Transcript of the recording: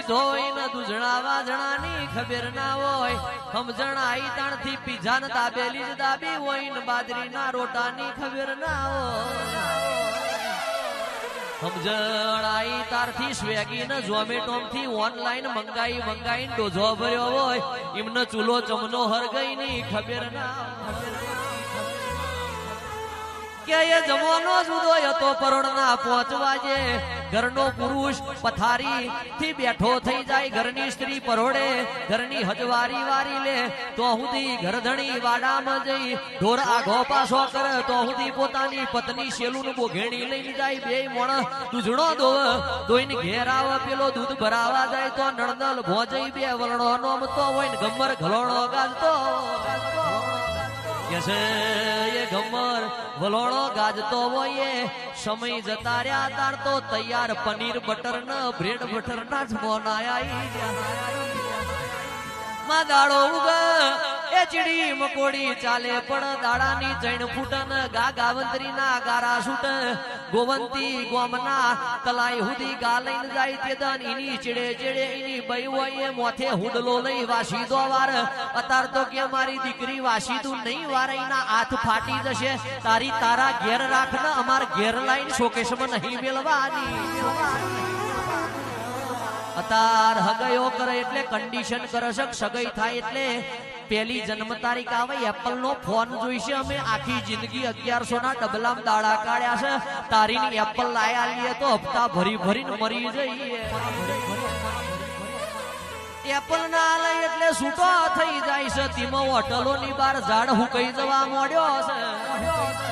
પીધો હોય ને દૂધણા વાજણાની ખબર ના હોય સમજણ આઈ તાણથી પીઝા ને દાબેલી જ દાબી હોય ને બાજરીના રોટાની ખબર ના હોય સમજણ આઈ તારથી સ્વેગી ને ઝોમેટો થી ઓનલાઈન મંગાઈ ડોઝો ભર્યો હોય એમને ચૂલો ચમનો હરગઈ ની ખબર ના કે એ જમવાનો જુદો હતો પરોડના 5 વાગે ઘરનો પુરુષ પથારી થી બેઠો થઈ જાય ઘરની સ્ત્રી પરોડે ઘરની હજવારી વારી લે તો હુંદી ઘરધણી વાડામાં જઈ ઢોર આઘો પાછો કરે તો હુંદી પોતાની પત્ની શેલું બોઘેણી લઈને જાય બે મોણ દૂધણો દોઈને ઘેર આવે પેલો દૂધ ભરાવા જાય તો નળનલ ભોજઈ બે વલણો નોમતો હોય ને ગમર ઘલોણો ગાજતો કે છે એ ગમર વલોણો ગાજતો હોય સમય જતા રહ્યા તાર તો તૈયાર પનીર બટર ન બ્રેડ બટર ના જ મોનાયા માં દાડો ઉગ એ ચીડી મકોડી ચાલે પણ દાડાની ચૈણ ફૂટન ગા ગાવંતરી ના ગારા છૂટ ગોવંતી ગોમના તલાઈ હુદી ગા લઈને જાય તે દન એની ચીડે ચીડે એની બઈ હોય મોથે હુડલો લઈ વાસી દો વાર અતાર તો કે મારી દીકરી વાસી તું નહીં વારાઈના હાથ ફાટી જશે તારી તારા ઘેર રાખ ને અમાર ઘેર લાઈન શોકેશમાં નહીં મેલવાની અતાર હગયો કરે એટલે કન્ડિશન કરે છે સગાઈ થાય એટલે પેલી જન્મ તારીખ આવે એપલ નો ફોન જોઈશે અમે આખી જિંદગી 1100 ના ડબલામાં દાડા કાઢ્યા છે તારીની એપલ લાયા લઈએ તો હપ્તા ભરી ભરીને મરી જઈએ એપલ ના લઈ એટલે છૂટો થઈ જાય છે તેમાં હોટલો ની બાર ઝાડ હુકાઈ જવા મોડ્યો છે